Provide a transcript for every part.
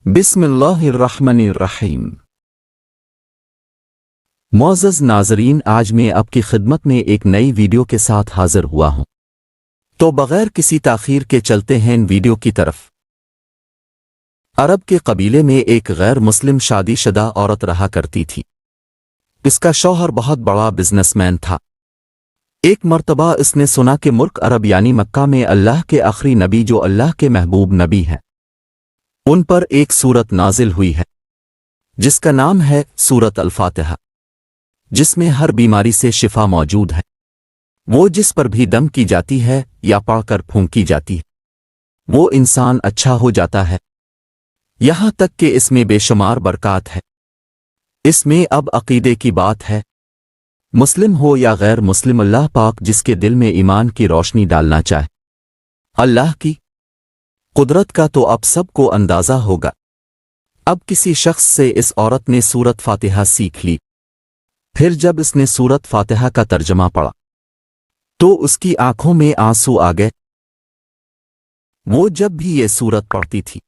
बिस्मिल्लाहिर्रहमानिर्रहीम। मुअज़्ज़ज़ नाज़रीन, आज मैं आपकी खिदमत में एक नई वीडियो के साथ हाजिर हुआ हूं, तो बगैर किसी ताख़ीर के चलते हैं इन वीडियो की तरफ। अरब के कबीले में एक गैर मुस्लिम शादीशुदा औरत रहा करती थी। इसका शौहर बहुत बड़ा बिजनेसमैन था। एक मर्तबा इसने सुना कि मुल्क अरब यानी मक्का में अल्लाह के आखिरी नबी जो अल्लाह के महबूब नबी हैं, उन पर एक सूरत नाजिल हुई है जिसका नाम है सूरत अल-फातिहा, जिसमें हर बीमारी से शिफा मौजूद है। वो जिस पर भी दम की जाती है या पढ़कर फूंकी जाती है, वो इंसान अच्छा हो जाता है। यहां तक कि इसमें बेशुमार बरक़ात है। इसमें अब अक़ीदे की बात है। मुस्लिम हो या गैर मुस्लिम, अल्लाह पाक जिसके दिल में ईमान की रोशनी डालना चाहे, अल्लाह की कुदरत का तो अब सबको अंदाज़ा होगा। अब किसी शख्स से इस औरत ने सूरत फातिहा सीख ली। फिर जब इसने सूरत फातिहा का तर्जमा पढ़ा तो उसकी आंखों में आंसू आ गए। वो जब भी ये सूरत पढ़ती थी,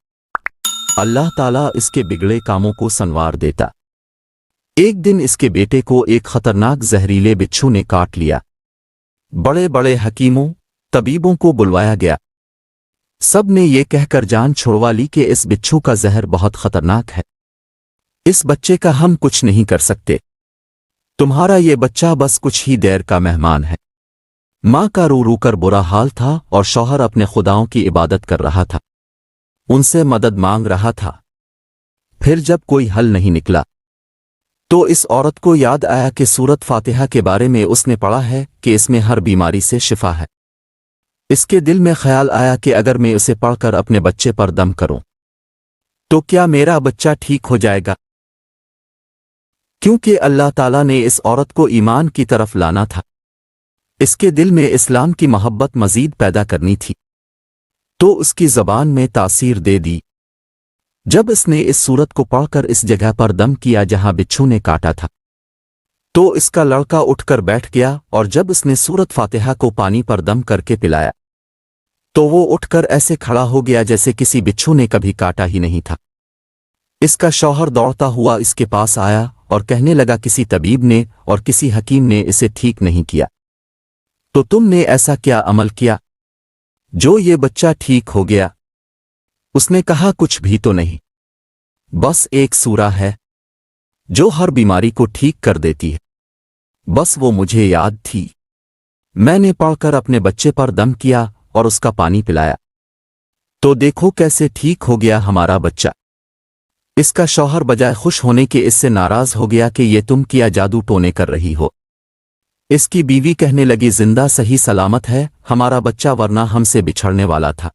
अल्लाह ताला इसके बिगड़े कामों को संवार देता। एक दिन इसके बेटे को एक खतरनाक जहरीले बिच्छू ने काट लिया। बड़े बड़े हकीमों, तबीबों को बुलवाया गया। सब ने ये कहकर जान छुड़वा ली कि इस बिच्छू का जहर बहुत खतरनाक है, इस बच्चे का हम कुछ नहीं कर सकते। तुम्हारा ये बच्चा बस कुछ ही देर का मेहमान है। माँ का रो रो कर बुरा हाल था और शौहर अपने खुदाओं की इबादत कर रहा था, उनसे मदद मांग रहा था। फिर जब कोई हल नहीं निकला तो इस औरत को याद आया कि सूरत फातिहा के बारे में उसने पढ़ा है कि इसमें हर बीमारी से शिफा है। इसके दिल में ख्याल आया कि अगर मैं उसे पढ़कर अपने बच्चे पर दम करूं तो क्या मेरा बच्चा ठीक हो जाएगा। क्योंकि अल्लाह ताला ने इस औरत को ईमान की तरफ लाना था, इसके दिल में इस्लाम की मोहब्बत मजीद पैदा करनी थी, तो उसकी ज़बान में तासीर दे दी। जब इसने इस सूरत को पढ़कर इस जगह पर दम किया जहां बिच्छू ने काटा था, तो इसका लड़का उठकर बैठ गया और जब इसने सूरत फातिहा को पानी पर दम करके पिलाया तो वो उठकर ऐसे खड़ा हो गया जैसे किसी बिच्छू ने कभी काटा ही नहीं था। इसका शौहर दौड़ता हुआ इसके पास आया और कहने लगा, किसी तबीब ने और किसी हकीम ने इसे ठीक नहीं किया, तो तुमने ऐसा क्या अमल किया जो ये बच्चा ठीक हो गया। उसने कहा, कुछ भी तो नहीं, बस एक सूरा है जो हर बीमारी को ठीक कर देती है। बस वो मुझे याद थी, मैंने पढ़कर अपने बच्चे पर दम किया और उसका पानी पिलाया, तो देखो कैसे ठीक हो गया हमारा बच्चा। इसका शौहर बजाय खुश होने के इससे नाराज हो गया कि ये तुम क्या जादू टोने कर रही हो। इसकी बीवी कहने लगी, जिंदा सही सलामत है हमारा बच्चा, वरना हमसे बिछड़ने वाला था।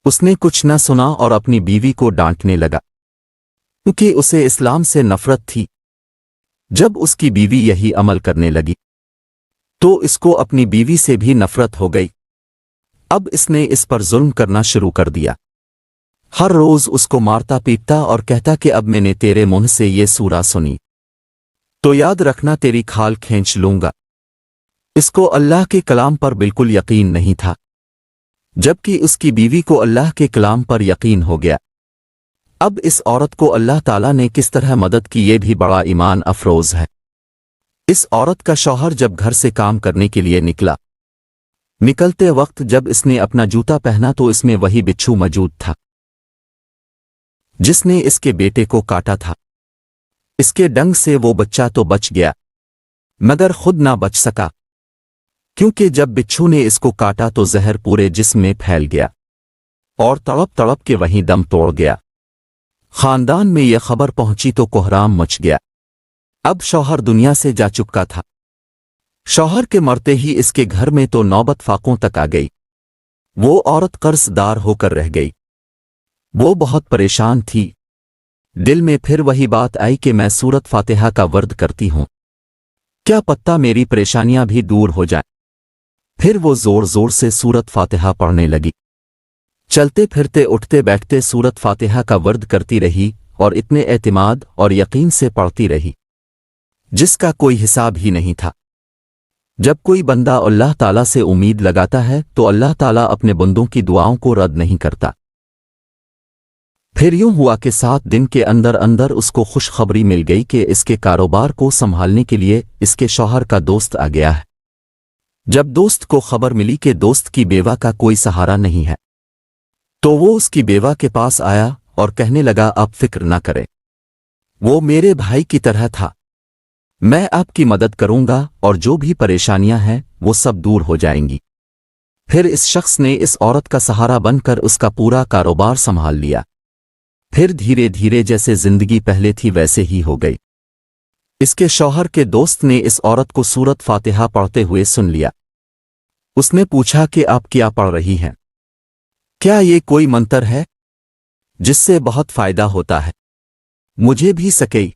उसने कुछ न सुना और अपनी बीवी को डांटने लगा, क्योंकि उसे इस्लाम से नफरत थी। जब उसकी बीवी यही अमल करने लगी तो इसको अपनी बीवी से भी नफरत हो गई। अब इसने इस पर जुल्म करना शुरू कर दिया। हर रोज उसको मारता पीटता और कहता कि अब मैंने तेरे मुंह से ये सूरा सुनी तो याद रखना तेरी खाल खींच लूंगा। इसको अल्लाह के कलाम पर बिल्कुल यकीन नहीं था, जबकि उसकी बीवी को अल्लाह के कलाम पर यकीन हो गया। अब इस औरत को अल्लाह ताला ने किस तरह मदद की, ये भी बड़ा ईमान अफरोज है। इस औरत का शौहर जब घर से काम करने के लिए निकलते वक्त जब इसने अपना जूता पहना तो इसमें वही बिच्छू मौजूद था जिसने इसके बेटे को काटा था। इसके डंग से वो बच्चा तो बच गया मगर खुद ना बच सका, क्योंकि जब बिच्छू ने इसको काटा तो जहर पूरे जिस्म में फैल गया और तड़प तड़प के वहीं दम तोड़ गया। खानदान में यह खबर पहुंची तो कोहराम मच गया। अब शौहर दुनिया से जा चुका था। शौहर के मरते ही इसके घर में तो नौबत फाकों तक आ गई। वो औरत कर्जदार होकर रह गई। वो बहुत परेशान थी। दिल में फिर वही बात आई कि मैं सूरत फातिहा का वर्द करती हूं, क्या पत्ता मेरी परेशानियां भी दूर हो जाएं। फिर वो जोर जोर से सूरत फातिहा पढ़ने लगी। चलते फिरते उठते बैठते सूरत फातिहा का वर्द करती रही और इतने एतमाद और यकीन से पढ़ती रही जिसका कोई हिसाब ही नहीं था। जब कोई बंदा अल्लाह ताला से उम्मीद लगाता है तो अल्लाह ताला अपने बंदों की दुआओं को रद्द नहीं करता। پھر یوں ہوا کہ 7 دن کے اندر اندر اس کو خوشخبری مل گئی کہ اس کے کاروبار کو سنبھالنے کے لیے اس کے شوہر کا دوست آ گیا ہے۔ جب دوست کو خبر ملی کہ دوست کی بیوہ کا کوئی سہارا نہیں ہے تو وہ اس کی بیوہ کے پاس آیا اور کہنے لگا آپ فکر نہ کرے، وہ میرے بھائی کی طرح تھا، میں آپ کی مدد کروں گا اور جو بھی پریشانیاں ہیں وہ سب دور ہو جائیں گی۔ پھر اس شخص نے اس عورت کا سہارا بن کر اس کا پورا کاروبار سنبھال لیا۔ پھر دھیرے دھیرے جیسے زندگی پہلے تھی ویسے ہی ہو گئی۔ اس کے شوہر کے دوست نے اس عورت کو سورت فاتحہ پڑھتے ہوئے سن لیا۔ اس نے پوچھا کہ آپ کیا پڑھ رہی ہیں؟ کیا یہ کوئی منتر ہے جس سے بہت فائدہ ہوتا ہے؟ مجھے بھی سکئی۔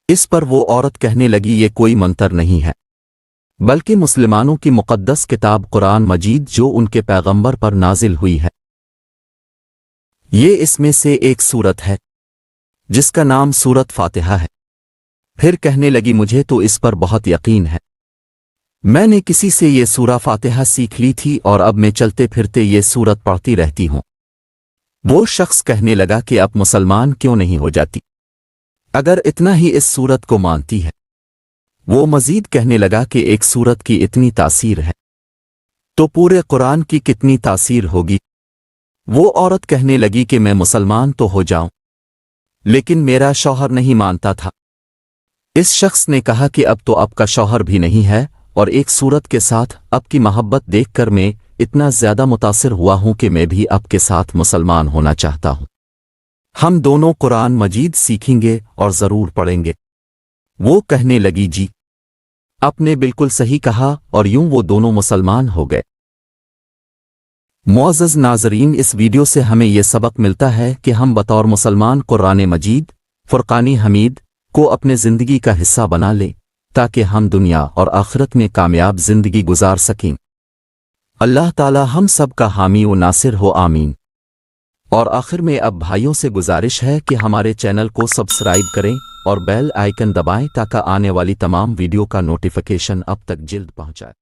اس پر وہ عورت کہنے لگی یہ کوئی منتر نہیں ہے بلکہ مسلمانوں کی مقدس کتاب قرآن مجید جو ان کے پیغمبر پر نازل ہوئی ہے، یہ اس میں سے ایک سورت ہے جس کا نام سورت فاتحہ ہے۔ پھر کہنے لگی مجھے تو اس پر بہت یقین ہے، میں نے کسی سے یہ سورہ فاتحہ سیکھ لی تھی اور اب میں چلتے پھرتے یہ سورت پڑھتی رہتی ہوں۔ وہ شخص کہنے لگا کہ اب مسلمان کیوں نہیں ہو جاتی اگر اتنا ہی اس سورت کو مانتی ہے؟ وہ مزید کہنے لگا کہ ایک سورت کی اتنی تاثیر ہے تو پورے قرآن کی کتنی تاثیر ہوگی؟ وہ عورت کہنے لگی کہ میں مسلمان تو ہو جاؤں لیکن میرا شوہر نہیں مانتا تھا۔ اس شخص نے کہا کہ اب تو آپ کا شوہر بھی نہیں ہے اور ایک سورت کے ساتھ آپ کی محبت دیکھ کر میں اتنا زیادہ متاثر ہوا ہوں کہ میں بھی آپ کے ساتھ مسلمان ہونا چاہتا ہوں، ہم دونوں قرآن مجید سیکھیں گے اور ضرور پڑھیں گے۔ وہ کہنے لگی جی آپ نے بالکل صحیح کہا، اور یوں وہ دونوں مسلمان ہو گئے۔ معزز ناظرین، اس ویڈیو سے ہمیں یہ سبق ملتا ہے کہ ہم بطور مسلمان قرآن مجید فرقان حمید کو اپنے زندگی کا حصہ بنا لیں تاکہ ہم دنیا اور آخرت میں کامیاب زندگی گزار سکیں۔ اللہ تعالی ہم سب کا حامی و ناصر ہو، آمین۔ اور آخر میں اب بھائیوں سے گزارش ہے کہ ہمارے چینل کو سبسکرائب کریں اور بیل آئیکن دبائیں تاکہ آنے والی تمام ویڈیو کا نوٹیفیکیشن اب تک جلد پہنچائے۔